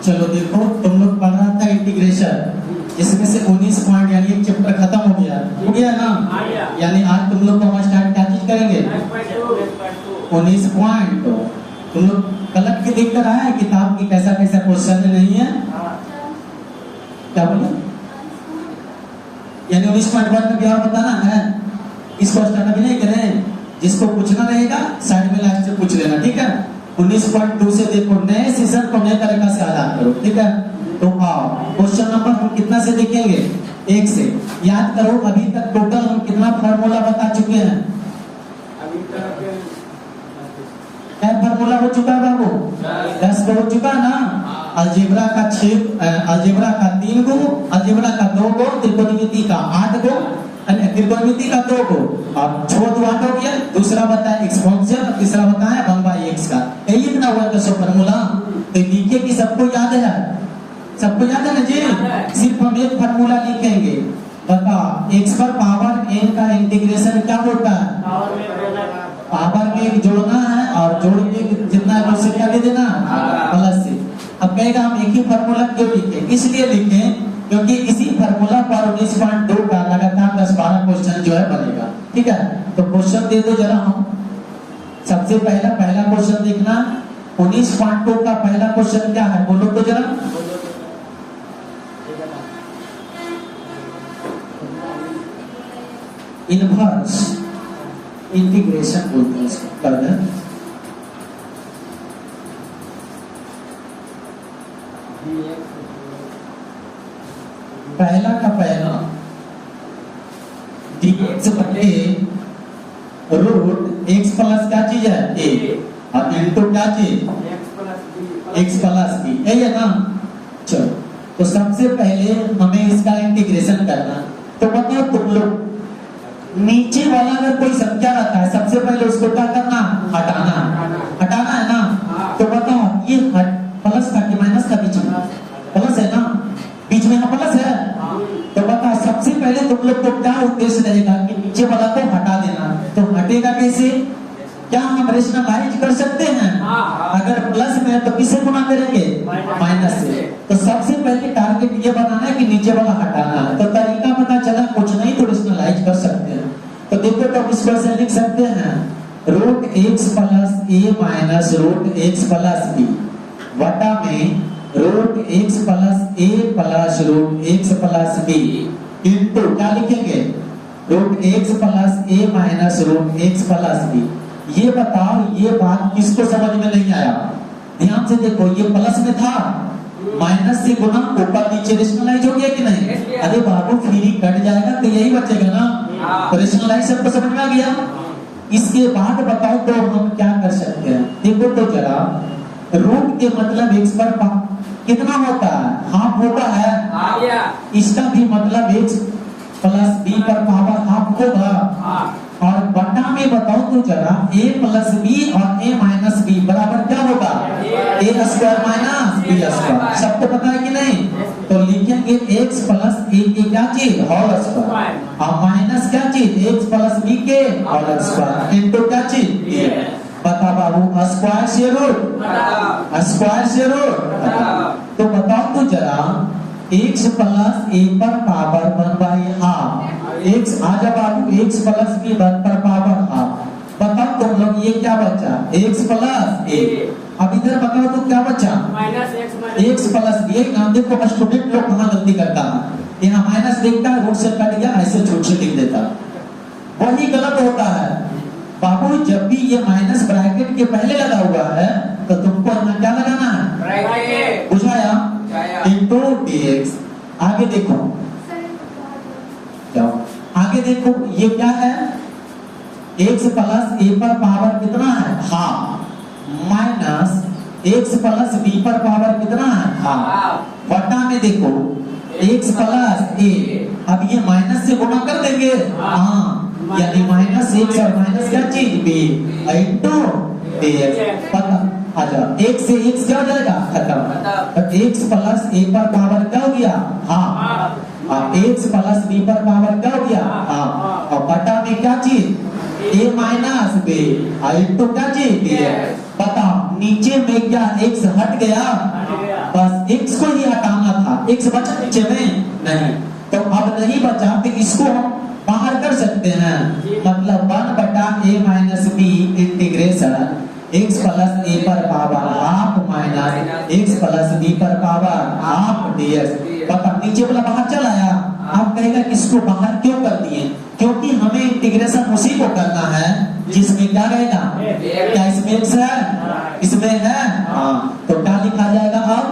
चलो देखो, तुम लोग पढ़ रहा था इंटीग्रेशन, इसमें से 19 पॉइंट यानी एक चैप्टर खत्म हो गया ना। यानी आज तुम लोग को हम स्टार्ट क्या चीज करेंगे? 19 पॉइंट। तुम लोग कलर के देख कर आए किताब की कैसा कैसा क्वेश्चन नहीं है? क्या बोले? यानी 19 पॉइंट में क्या बताना है, इसको स्टार्ट अभी नहीं करें। जिसको पूछना रहेगा साइड में लास्ट से पूछ लेना, ठीक है। 19.2 से देखो, नए सेशन को नए तरीका से आजाद करो, ठीक है। तो आओ क्वेश्चन नंबर हम कितना से देखेंगे? 1 से। याद करो अभी तक टोटल हम कितना फार्मूला बता चुके हैं? अभी तक क्या फार्मूला हो चुका है बाबू? 10 हो चुका ना। अलजेब्रा का 6, अलजेब्रा का 3 गो, अलजेब्रा का 2 गो, त्रिकोणमिति का 8 गो, त्रिकोणमिति का 2 गो, और छोड़ 8 हो गया। दूसरा बताया एक्सपोनेंशियल, तीसरा बताया 1/x का। यही इतना हुआ तो फार्मूला। तो लिखे कि सबको याद है? सबको याद है ना जी? सिर्फ हम एक फार्मूला लिखेंगे। बताओ x पर पावर n का इंटीग्रेशन क्या होता है? पावर में एक जोड़ना है और जोड़ के जितना है उससे क्या ले देना? प्लस से। अब कहेगा हम एक ही फार्मूला क्यों लिखे? इसलिए लिखे क्योंकि इसी फार्मूला पर 19.2 का लगातार 10-12 क्वेश्चन जो है बनेगा, ठीक है। तो क्वेश्चन दे दो जरा हम। सबसे पहला क्वेश्चन देखना। 19.2 का पहला क्वेश्चन क्या है बोलो तो जरा। इनवर्स इंटीग्रेशन बोलते हैं इसको। पहला का पहला dx बटे रूट x प्लस क्या चीज है? a, और इनटू क्या चीज? x प्लस b, यही है ना। चलो तो सबसे पहले हमें इसका इंटीग्रेशन करना। तो बताओ तुम लोग, नीचे वाला अगर कोई संख्या रहता है सबसे पहले उसको क्या करना? हटाना है ना। तो बताओ ये प्लस था कि माइनस था? बीच में प्लस है ना, बीच में प्लस है। तो बताओ सबसे पहले तुम लोग को क्या उद्देश्य रहेगा कि नीचे वाला को हटा देना। तो हटेगा कैसे? क्या हम रेशनलाइज कर सकते हैं? अगर प्लस में है तो किसे गुना करेंगे? माइनस से। तो सबसे पहले टारगेट ये बनाना है कि नीचे वाला हटाना है। तो तरीका पता चला, कुछ नहीं तो रेशनलाइज कर सकते हैं। तो देखो तो इसको ऐसे लिख सकते हैं, root x plus a minus root x plus b वटा में root x plus a plus root x plus b into क्या लिखेंगे? Root x plus a minus root x plus b। ये बताओ ये बात किसको समझ में नहीं आया? ध्यान से देखो, ये प्लस में था, माइनस से गुना ऊपर नीचे रेशनलाइज हो गया कि नहीं? अरे बाबू फ्री कट जाएगा तो यही बचेगा ना। तो रेशनलाइज सबको समझ में आ गया। इसके बाद बताओ तो हम क्या कर सकते हैं? देखो तो जरा, रूट के मतलब x पर कितना होता है? हाफ होता है। इसका भी मतलब x प्लस b पर पावर हाफ होगा। और बटा में बताओ तो जरा, a प्लस b और a माइनस b बराबर क्या होगा? a square minus b square. सबको पता है कि नहीं? तो लिखेंगे x प्लस a की क्या चीज? होल स्क्वायर, और माइनस क्या चीज? x प्लस b के होल स्क्वायर इनटू क्या चीज? बता बाबू, स्क्वायर से रूट, स्क्वायर से रूट। तो बताओ तो जरा, x प्लस a पर पावर 1/2 x आ जा बाबू, x प्लस b पर पावर हाफ। बताओ तुम लोग ये क्या बचा? x plus a। अब इधर बताओ तो क्या बचा? x plus b। नाम देखो स्टूडेंट लोग कहाँ गलती करता है, यहाँ माइनस देखता है, रूट से कट गया, ऐसे छोट से लिख देता, वही गलत होता है बाबू। जब भी ये माइनस ब्रैकेट के पहले लगा हुआ है तो तुमको यहाँ क्या लगाना है? बुझाया? Into dx। आगे देखो, जाओ आगे देखो, ये क्या है? x प्लस a पर पावर कितना है? Half, minus x plus b पर पावर कितना है? हाफ, वटा में देखो x प्लस a। अब ये माइनस से गुणा कर देंगे, हाँ, यानी माइनस x और माइनस क्या चीज? b into dx। पता आ जा, एक से x क्या हो जाएगा? खत्म। x प्लस a पर पावर क्या हो गया? हाँ, और x प्लस b पर पावर क्या हो गया? हाँ, और बटा में क्या चीज? a माइनस b इनटू क्या चीज? dx। बताओ नीचे में क्या x हट गया? बस x x को ही हटाना था, x बचा नीचे में नहीं, तो अब नहीं बचा तो इसको हम बाहर कर सकते हैं, मतलब 1 बटा a minus b integration x plus a पर power half minus x plus b पर पावर हाफ dx। बता नीचे वाला बाहर चला आया। आप कहेगा कि इसको बाहर क्यों कर दिए? क्योंकि हमें इंटीग्रेशन उसी को करना है जिसमें क्या रहेगा, क्या इसमें x है, इसमें है हाँ, तो क्या लिखा जाएगा अब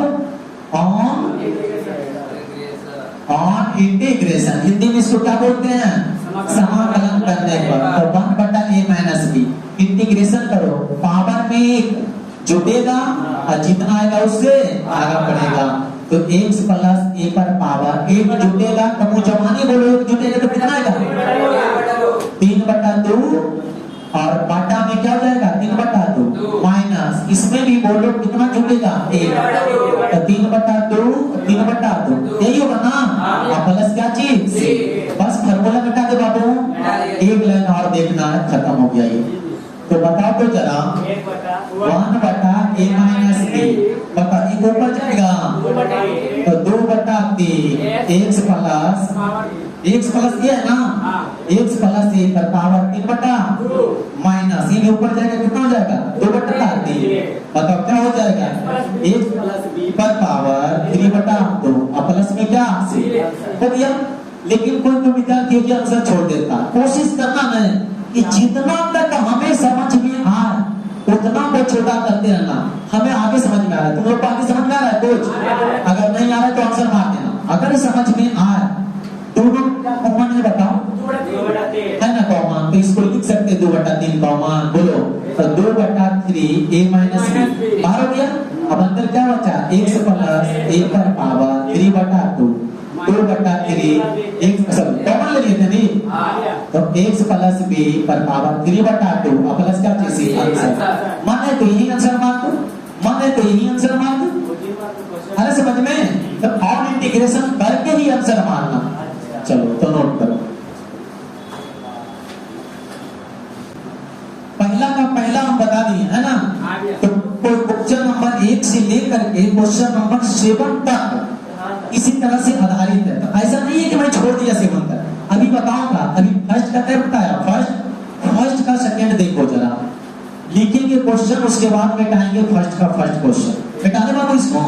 ऑन इंटीग्रेशन, हिंदी में इसको क्या बोलते हैं, समाकलन करने पर। तो 1 बटा a माइनस बी इंटीग्रेशन करो, पावर में एक जुटेगा और जितना आएगा उससे आगे बढ़ेगा, तो x प्लस a पर पावर एक जुटेगा, तो मुंह जवानी बोलो एक जुटेगा तो कितना आएगा 3 बटा 2 और बाटा में क्या हो जाएगा 3 बटा 2 माइनस इसमें भी बोलो कितना जुटेगा 1, तो 3 बटा 2 3 बटा 2 यही होगा ना, और प्लस क्या चीज बस फार्मूला मिटा दे बाबू, एक लाइन और देखना है, खत्म हो गया ये। तो बताओ तो जरा 1 बटा a माइनस बी, बता एक ऊपर जाएगा तो 2 बटा 3 x प्लस ये है ना, x प्लस a पर पावर 3 बटा माइनस ये ऊपर जाएगा कितना हो जाएगा 2 बटा 3, बताओ क्या हो जाएगा x प्लस b पर पावर 3 बटा 2 और प्लस में क्या हो गया। लेकिन कोई विद्यार्थी के आंसर छोड़ देता, कोशिश करना नहीं कि जितना तक हमें समझ में आए उतना को छोटा करते रहना, हमें आगे समझ में आ रहा है, तुम लोग आगे समझ में आ रहा है कुछ, अगर नहीं आ रहा है तो आंसर मार देना, अगर समझ में आए दोनों कॉमन है बताओ है ना कॉमन, तो इसको लिख सकते 2 बटा 3 कॉमन, बोलो तो 2 बटा 3 a माइनस बी बाहर हो गया। अब अंदर क्या बचा x प्लस a पर पावर 3 बटा 2 बटा 3 x सब कॉमन ले लिए थे नहीं, तो x प्लस b पर पावर 3 बटा 2 और प्लस क्या चीज आंसर, माने तो यही आंसर मान दो, माने तो यही आंसर मान दो, अरे समझ में, तो ऑन इंटीग्रेशन करके ही आंसर मानना। चलो तो नोट करो, पहला का पहला हम बता दिए है ना, तो क्वेश्चन नंबर 1 से लेकर के क्वेश्चन नंबर 7 तक इसी तरह से आधारित है, तो ऐसा नहीं है कि मैं छोड़ दिया 7 तक। अभी बताऊंगा, अभी फर्स्ट का क्या बताया, फर्स्ट का सेकंड देखो जरा, लिखेंगे क्वेश्चन उसके बाद मिटाएंगे फर्स्ट का फर्स्ट क्वेश्चन, मिटाने वाला इसको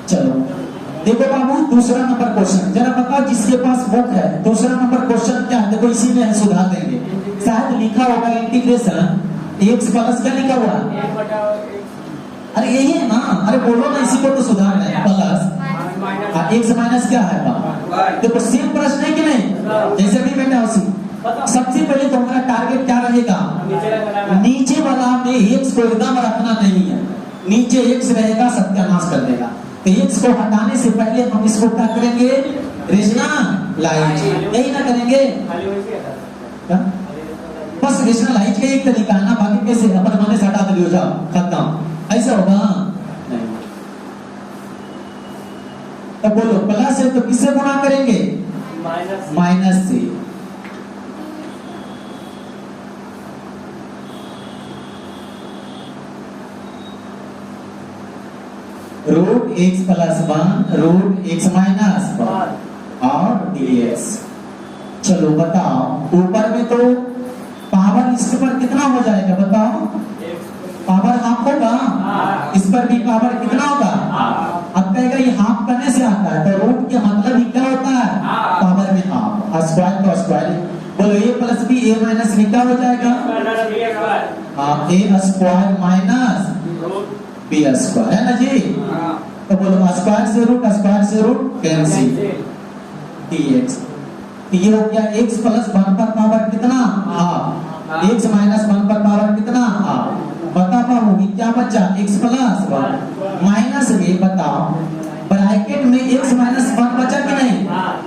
चलो देखो बाबू दूसरा नंबर क्वेश्चन जरा बताओ, जिसके पास बुक है दूसरा नंबर क्वेश्चन क्या है, देखो इसी में है, सुधार देंगे, शायद लिखा होगा इंटीग्रेशन x प्लस क्या लिखा हुआ, अरे यही है ना, अरे बोलो ना, इसी को तो सुधारना है, प्लस x माइनस क्या है, देखो सेम प्रश्न है कि नहीं, जैसे भी बेटा उसी सबसे पहले तो हमारा टारगेट क्या रहेगा, नीचे वाला में x को एकदम रखना नहीं है, नीचे x रहेगा सत्यानाश कर देगा, तो x को हटाने से पहले हम इसको क्या करेंगे, रेशनलाइज, यही ना करेंगे, बस रेशनलाइज का एक तरीका है ना, बाकी कैसे अपन मन से हटा दियो जाओ खत्म, ऐसा होगा नहीं। तो बोलो प्लस है तो किससे गुणा करेंगे, माइनस से, root x plus 1 root x minus 1 और dx। चलो बताओ ऊपर में तो पावर इसके पर कितना हो जाएगा बताओ, पावर हाफ होगा, इस पर भी पावर कितना होगा, अब कहेगा ये हाफ करने से आता है, तो रूट के मतलब ही क्या होता है, पावर में हाफ, स्क्वायर तो स्क्वायर, बोलो a plus b a minus b क्या हो जाएगा, a square minus b square है ना जी, तो बोलो स्क्वायर से रूट कैंसिल dx, ये हो गया x प्लस 1 पर पावर कितना हाफ, x माइनस 1 पर पावर कितना हाफ, बता पाओगे क्या बचा x प्लस 1 माइनस b, बताओ ब्रैकेट में x माइनस 1 बचा कि नहीं,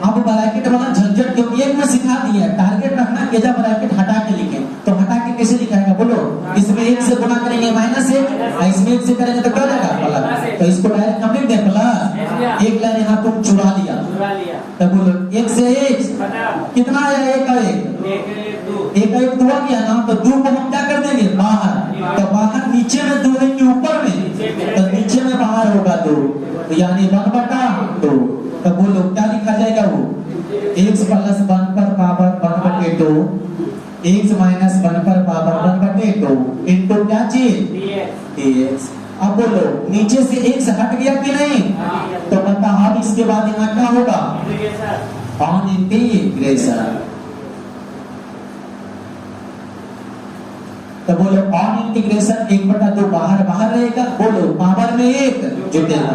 अब ब्रैकेट वाला झंझट क्योंकि एक में सिखा दिया, टारगेट रखना केजा ब्रैकेट हटा के लिखे, तो हटा के कैसे लिखाएगा बोलो, इसमें 1 से गुणा करेंगे माइनस 1, इसमें 1 से करेंगे तो क्या हो जाएगा प्लस, तो इसको डायरेक्ट हम लिख दे प्लस, एक लाइन यहाँ तुम चुरा लिया, तो बोलो 1 से 1 कितना आया, 1 का 1 एक एक दो गया ना, तो दो को हम क्या कर देंगे बाहर, तो बाहर नीचे में दो है कि ऊपर में, तो नीचे में बाहर होगा दो, तो यानी 1/2, तो बोलो क्या लिखा जाएगा वो x प्लस 1 पर पावर 1/2 x माइनस 1 पर पावर 1/2 इनटू क्या चीज dx। अब बोलो नीचे से x हट गया कि नहीं, तो बता अब इसके बाद यहाँ क्या होगा ऑन इंटीग्रेशन। तो बोलो ऑन इंटीग्रेशन 1/2 बाहर बाहर रहेगा, बोलो पावर में 1 जुटेगा।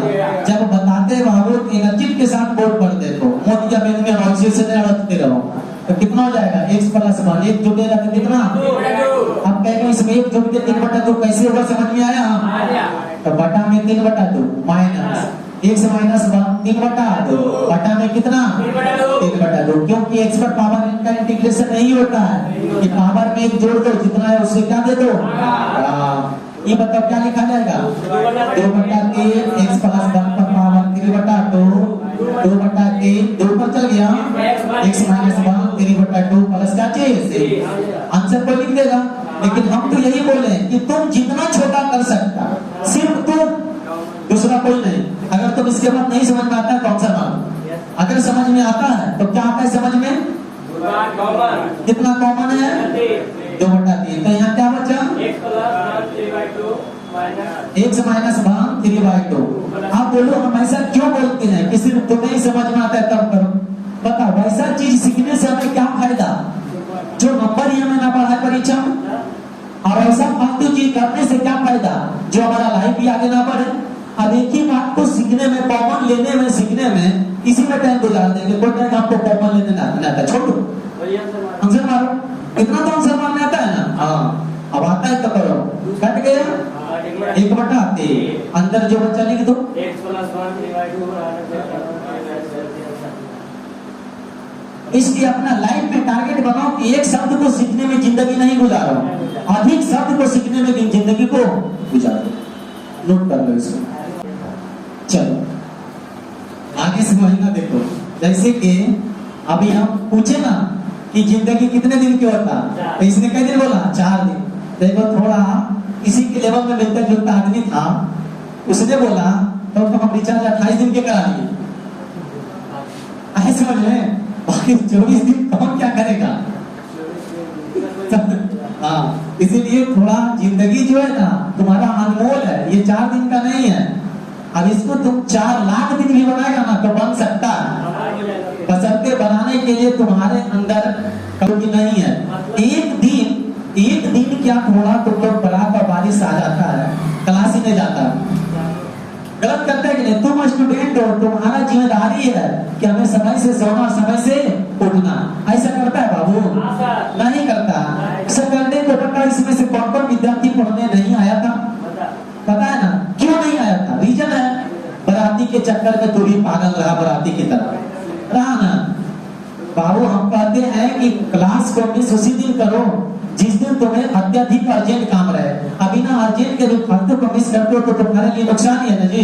जब बताते बाबू एनर्जी के साथ बोर्ड पर देखो मोदी जब में नॉइस से रखते रहो तो कितना हो जाएगा x प्लस 1 1 जुटेगा तो कितना, अब कहेंगे इसमें 1 जुट के 3/2 कैसे होगा, समझ में आया? तो बटा में 3/2 माइनस x माइनस 1 3/2 बटा में कितना 3/2, क्योंकि x पर पावर इनका इंटीग्रेशन नहीं होता है कि पावर में 1 जोड़ दो जितना है उससे क्या दे दो। ये बताओ क्या लिखा जाएगा 2/3 x प्लस 1 पर पावर 3/2 2/3 2 पर चल गया x माइनस 1 3/2 प्लस क्या चीज आंसर पर लिख देगा। लेकिन हम तो यही बोले कि तुम जितना छोटा कर सकता सिर्फ तुम, दूसरा कोई नहीं। अगर तुम इसके बाद नहीं समझ में आता है तो आंसर मानो, अगर समझ में आता है तो क्या आता है समझ में, कितना कॉमन है 2/3, तो यहाँ क्या बचा x माइनस 1 3/2। आप बोलो हम ऐसा क्यों बोलते हैं कि सिर्फ तुम्हें ही समझ में आता है तब करो, बताओ वैसा चीज सीखने से हमें क्या फायदा, जो नंबर ही हमें ना बढ़ाए परीक्षा में, और ऐसा फालतू चीज करने से क्या फायदा जो हमारा लाइफ ही आगे ना बढ़े। अब एक ही बात को सीखने में कॉमन लेने में सीखने में इसी में टाइम गुजार देंगे, कोई टाइम आपको कॉमन लेने ना आता, छोड़ो आंसर मारो, इतना तो आंसर मारने आता है ना। हाँ अब आता है तो करो, कट गया 1/3 अंदर जो बच्चा लिख दो इसलिए अपना लाइफ में टारगेट बनाओ कि एक शब्द को सीखने में जिंदगी नहीं गुजारो, अधिक शब्द को सीखने में जिंदगी को गुजारो। नोट कर लो इसको। चलो आगे से महीना देखो, जैसे कि अभी हम पूछे ना कि जिंदगी कितने दिन की होता, तो इसने कितने दिन बोला 4 दिन। देखो थोड़ा इसी के लेवल में मिलता जुलता आदमी था, उसने बोला तो हम रिचार्ज 28 दिन के करा लिए, समझ में, बाकी 24 दिन कौन क्या करेगा। हाँ इसीलिए थोड़ा जिंदगी जो है ना तुम्हारा अनमोल है, ये 4 दिन का नहीं है। अब इसको तुम 4 लाख दिन भी बनाएगा ना तो बन सकता है, बशर्ते बनाने के लिए तुम्हारे अंदर कभी नहीं है। एक दिन क्या थोड़ा तुम लोग बड़ा का बारिश आ जाता है, क्लास ही नहीं जाता, गलत करते हैं कि नहीं। तुम स्टूडेंट हो, तुम्हारा जिम्मेदारी है कि हमें समय से सोना समय से उठना, ऐसा करता है बाबू नहीं करता। ऐसा करने को पता इसमें से कौन कौन विद्यार्थी पढ़ने नहीं आया था, पता है ना क्यों नहीं आया था, रीजन है बराती के चक्कर में तू भी पागल रहा, बराती की तरह रहा ना बाबू। हम कहते हैं कि क्लास को मिस उसी दिन करो जिस दिन तुम्हें अत्यधिक अर्जेंट काम रहे। अभी ना अर्जेंट के फालतू को मिस करते हो तो तुम्हारे लिए नुकसान ही है ना जी।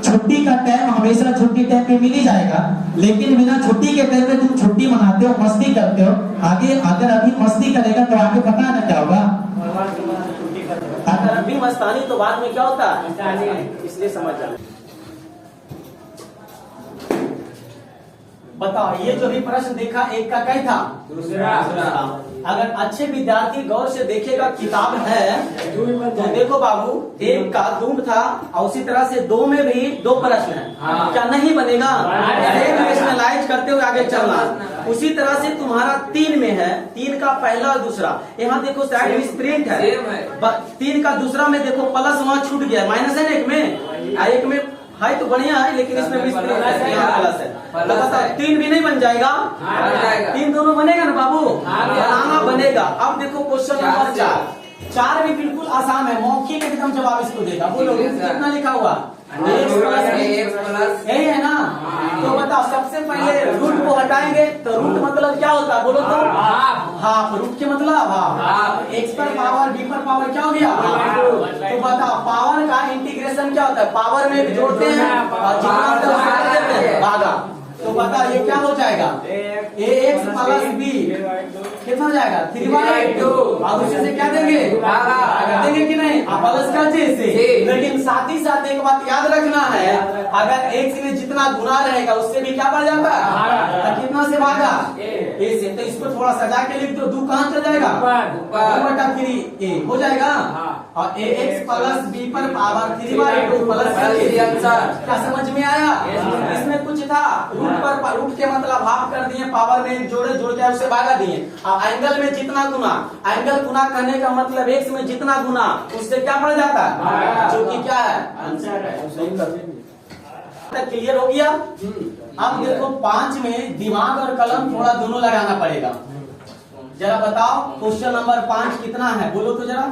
छुट्टी का टाइम हमेशा छुट्टी टाइम पे मिल ही जाएगा, लेकिन बिना छुट्टी के टाइम में तुम छुट्टी मनाते हो, मस्ती करते हो। आगे अगर अभी मस्ती करेगा तो आगे पता है ना क्या होगा, अगर अभी मस्तानी तो बाद में क्या होता है, इसलिए समझ जाओ। बताओ ये जो भी प्रश्न देखा एक का क्या था, दूसरा। अगर अच्छे विद्यार्थी गौर से देखेगा किताब है तो देखो बाबू एक का धूम था और उसी तरह से 2 में भी 2 प्रश्न है। क्या नहीं बनेगा, रेशनलाइज करते हुए आगे चलना। उसी तरह से तुम्हारा 3 में है, 3 का पहला और दूसरा, यहाँ देखो साइड में स्प्रिंट है, 3 का दूसरा में देखो प्लस वहाँ छूट गया, माइनस है ना एक में है तो बढ़िया है, लेकिन इसमें भी प्लस है। तो बताओ 3 भी नहीं बन जाएगा, 3 दोनों बनेगा ना बाबू, बनाना बनेगा। अब देखो क्वेश्चन नंबर 4 भी बिल्कुल आसान है, मौखिक एकदम जवाब इसको देगा। बोलो कितना लिखा हुआ यही है ना। तो बताओ सबसे पहले रूट को हटाएंगे तो रूट मतलब क्या होता है, बोलो तो हाफ। रूट के मतलब हाफ। एक्स पर पावर बी पर पावर क्या हो गया, तो बताओ पावर का इंटीग्रेशन क्या होता है, पावर में जोड़ते हैं और जितना होता है उसको कर देते हैं भागा। तो बता ये क्या हो जाएगा, ax प्लस b कितना हो जाएगा 3/2। अब उसी से क्या देंगे देंगे कि नहीं, प्लस का चीज से। लेकिन साथ ही साथ एक बात याद रखना है, अगर x में जितना गुना रहेगा उससे भी क्या बढ़ जाता है, तो कितना से भागा a से। तो इसको थोड़ा सजा के लिख दो, 2 कहाँ चल जाएगा 2/3 हो जाएगा। और ax प्लस b पर पावर 3/2 प्लस क्या समझ में आया। इसमें कुछ था रूट के मतलब हाफ कर दिए, पावर में जोड़ के उससे भागा दिए। अब एंगल में जितना गुना, एंगल गुना करने का मतलब x में जितना गुना उससे क्या बढ़ जाता है, जो कि क्या है आंसर। क्लियर हो गया। अब देखो 5 में दिमाग और कलम थोड़ा दोनों लगाना पड़ेगा। जरा बताओ क्वेश्चन नंबर 5 कितना है, बोलो तो जरा।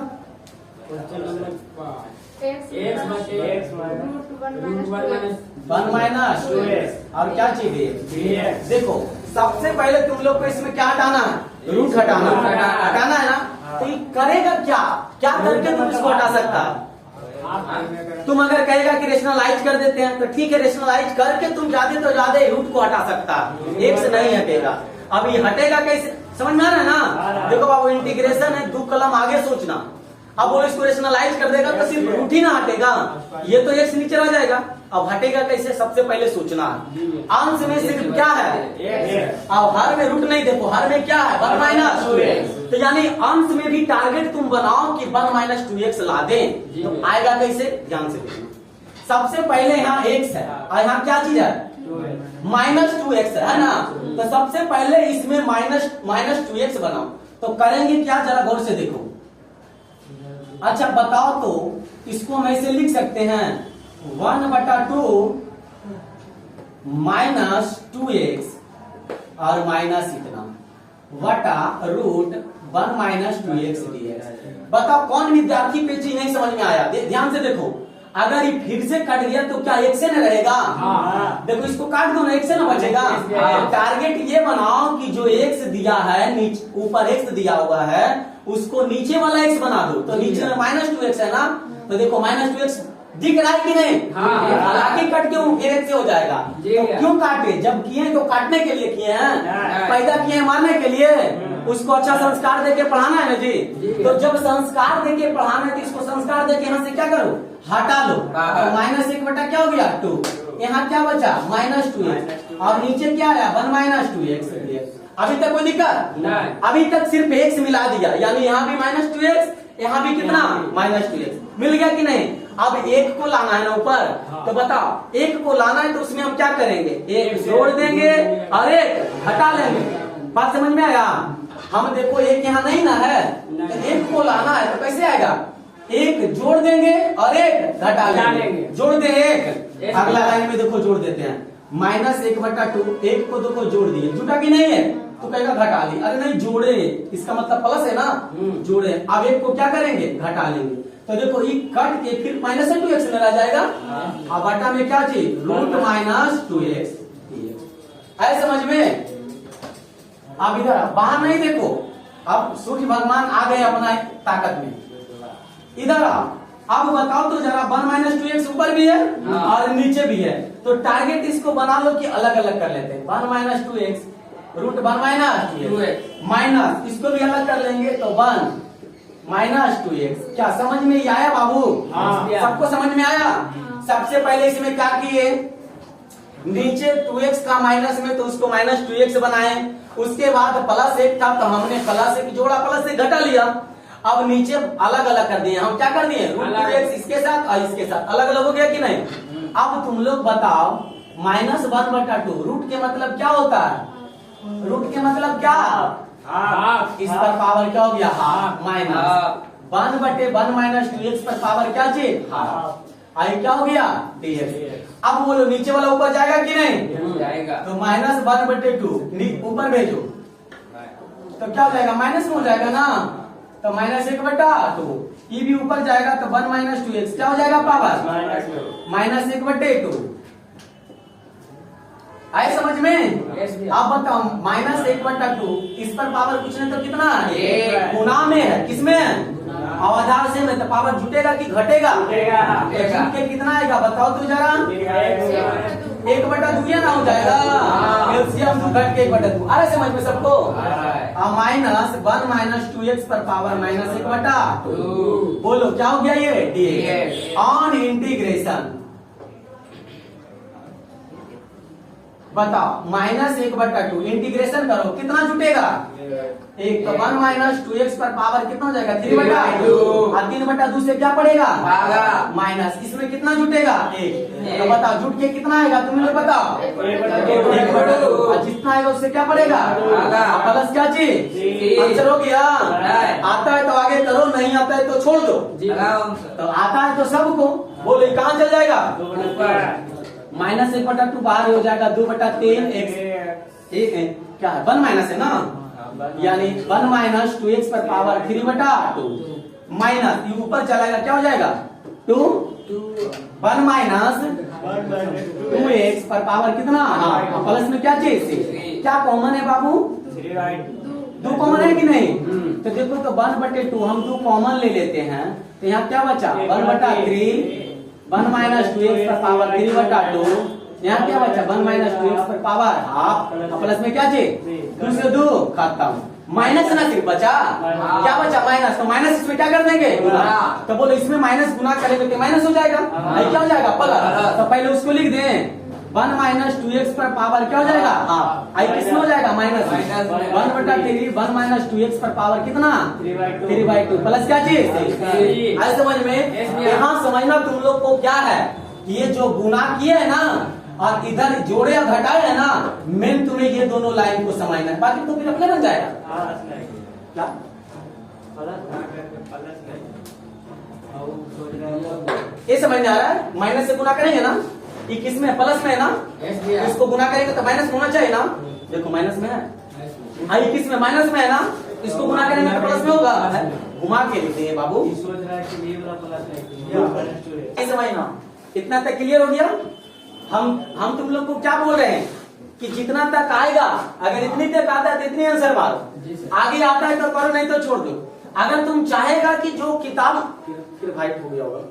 क्वेश्चन नंबर 1 - 2x और क्या चाहिए देखो सबसे पहले तुम लोग को इसमें क्या हटाना है, रूट हटाना है ना। तो ये करेगा क्या क्या करके तुम इसको हटा सकता है। तुम अगर कहेगा कि रेशनलाइज कर देते हैं तो ठीक है, रेशनलाइज करके तुम ज्यादा तो ज्यादा रूट को हटा सकता है, एक से नहीं हटेगा। अब ये हटेगा कैसे, समझ में आ रहा है ना। देखो बाबू इंटीग्रेशन है, 2 कलम आगे सोचना। अब वो इसको रेशनलाइज कर देगा तो सिर्फ रूट ही ना हटेगा, ये तो एक से नीचे रह जाएगा। अब हटेगा कैसे, सबसे पहले सोचना है। अंश में सिर्फ क्या है, अब हर में रूट नहीं, देखो हर में क्या है 1 - 2x। तो यानी अंश में भी टारगेट तुम बनाओ कि 1 - 2x ला दें, तो आएगा कैसे, ध्यान से देखो। सबसे पहले यहाँ x है और यहाँ क्या चीज है -2x है ना। तो सबसे पहले इसमें -2x बनाओ। तो करेंगे क्या, जरा गौर से देखो। अच्छा बताओ तो इसको हम ऐसे लिख सकते हैं 1/2 -2x और माइनस इतना वटा रूट 1 - 2x dx। बताओ कौन विद्यार्थी पे चीज नहीं समझ में आया, ध्यान से देखो। अगर ये फिर से कट गया तो क्या एक से न रहेगा, देखो इसको काट दो ना, एक से न बचेगा। टारगेट ये बनाओ कि जो x दिया है नीचे ऊपर x दिया हुआ है उसको नीचे वाला x बना दो। तो नीचे में -2x है ना, तो देखो -2x दिख रहा है कि नहीं, हालांकि कट क्यों फिर x से हो जाएगा। तो क्यों काटे, जब किए तो काटने के लिए किए हैं, पैदा किए हैं मारने के लिए। उसको अच्छा संस्कार देके पढ़ाना है ना जी। तो जब संस्कार देके पढ़ाना है तो इसको संस्कार देके यहाँ से क्या करो, हटा लो। तो -1 क्या हो गया 2, यहाँ क्या बचा -2x और नीचे क्या आया 1 - 2x। अभी तक कोई दिक्कत नहीं, अभी तक सिर्फ x मिला दिया, यानी यहाँ भी -2x यहाँ भी कितना -2x मिल गया कि नहीं। अब 1 को लाना है ना ऊपर, तो बताओ 1 को लाना है तो उसमें हम क्या करेंगे, 1 जोड़ देंगे और 1 हटा लेंगे। बात समझ में आया। हम देखो 1 यहाँ नहीं ना है, तो 1 को लाना है तो कैसे आएगा, 1 जोड़ देंगे और 1 घटा लेंगे। जोड़ दे 1, अगला लाइन में देखो जोड़ देते हैं -1/2। 1 को देखो जोड़ दिए, जुटा कि नहीं है, तो कहेगा घटा ली। अरे नहीं जोड़े, इसका मतलब प्लस है ना, जोड़े। अब 1 को क्या करेंगे, घटा लेंगे। तो देखो ये कट के फिर -2x में रह जाएगा। अब बटा में क्या चीज, रूट -2x। ऐसे समझ में। अब इधर बाहर नहीं देखो, अब सूर्य भगवान आ गए अपना ताकत में। इधर अब बताओ तो जरा 1 - 2x ऊपर भी है और नीचे भी है, तो टारगेट इसको बना लो कि अलग अलग कर लेते हैं। 1 - 2x रूट 1 - 2x माइनस इसको भी अलग कर लेंगे तो 1 - 2x। क्या समझ में ही आया बाबू, सबको समझ में आया। सबसे पहले इसमें क्या किए, नीचे 2x था माइनस में तो उसको -2x बनाए। उसके बाद +1 था तो हमने +1 जोड़ा, +1 घटा लिया। अब नीचे अलग अलग कर दिए, हम क्या कर दिए, √2x इसके साथ और इसके साथ अलग अलग हो गया कि नहीं। अब तुम लोग बताओ -1/2 रूट के मतलब क्या होता है, रूट के मतलब क्या, इस पर पावर क्या हो गया हाफ, माइनस 1/1 - 2x पर पावर क्या चीज हाफ, आई क्या हो गया dx। अब बोलो नीचे वाला ऊपर जाएगा कि नहीं जाएगा, तो -1/2 ऊपर भेजो तो क्या हो जाएगा, माइनस में हो जाएगा ना। तो -1/2 ये भी ऊपर जाएगा तो 1 - 2x क्या हो जाएगा पावर -1/2। आए समझ में। आप बताओ -1/2 इस पर पावर कुछ नहीं तो कितना है, गुना में है, किसमें है, अवधार से में। तो पावर जुटेगा कि घटेगा, जुट के कितना आएगा बताओ तो जरा, 1/2 ना हो जाएगा, एलसीएम घट के 1/2। अरे समझ में सबको। माइनस 1 माइनस 2x पर पावर माइनस 1 बटा 2। बोलो क्या हो गया ये dx ऑन इंटीग्रेशन। बताओ माइनस 1 बटा 2 इंटीग्रेशन करो कितना जुटेगा? एक तो 1 माइनस 2x पर पावर कितना हो जाएगा? 3 बटा 2 और 3 बटा 2 से क्या पड़ेगा? माइनस इसमें कितना जुटेगा? 1। तो बताओ जुट के कितना आएगा तुम लोग बताओ? 1 बटा 2 और जितना आएगा उससे क्या पड़ेगा? प्लस क्या चीज? आंसर हो गया। आता है तो आगे करो, नहीं आता है तो छोड़ दो। तो आता है तो सबको बोलो कहाँ चल जाएगा? माइनस 1 बटा 2 बाहर हो जाएगा, 2 बटा 3 x क्या है 1 माइनस है ना, यानी 1 माइनस 2x पर पावर 3 बटा 2 माइनस ये ऊपर चलाएगा क्या हो जाएगा 2 1 माइनस 2x पर पावर कितना प्लस में क्या चीज क्या कॉमन है बाबू? 2 कॉमन है कि नहीं? तो देखो तो 1 बटे 2 हम 2 कॉमन ले लेते हैं तो यहाँ क्या बचा 1 बटा 3 1 माइनस 2x पर पावर 3 बटा 2 यहाँ क्या बचा 1 माइनस 2x पर पावर हाफ प्लस में क्या चीज 2 से 2 खत्म माइनस ना सिर्फ बचा क्या बचा माइनस, तो माइनस इसमें क्या कर देंगे गुना। तो बोलो इसमें माइनस गुना करेंगे तो माइनस हो जाएगा, क्या हो जाएगा प्लस। तो पहले उसको लिख दें 1 माइनस 2x पर पावर क्या हो जाएगा हाफ, आई किसमें हो जाएगा माइनस 1 बटा 3 1 माइनस 2x पर पावर कितना 3/2 प्लस क्या चीज आई समझ में। यहाँ समझना तुम लोग को क्या है कि ये जो गुना किए है ना और इधर जोड़े और घटाए है ना, मेन तुम्हें ये दोनों लाइन को समझना है, बाकी तो फिर अपने बन जाएगा। क्या ये समझ में आ रहा है? माइनस से गुना करेंगे ना, ये किस में प्लस में है ना, इसको गुना करेंगे तो माइनस होना चाहिए ना, देखो माइनस में है, ये किस में माइनस में है ना, इसको गुना करेंगे तो प्लस में होगा, घुमा के लिखते हैं बाबू। ये समझना इतना तक क्लियर हो गया। हम तुम लोग को क्या बोल रहे हैं कि जितना तक आएगा अगर इतनी तक आता है तो इतनी आंसर मारो, आगे आता है तो करो नहीं तो छोड़ दो। अगर तुम चाहेगा कि जो किताब फिर भाई हो गया होगा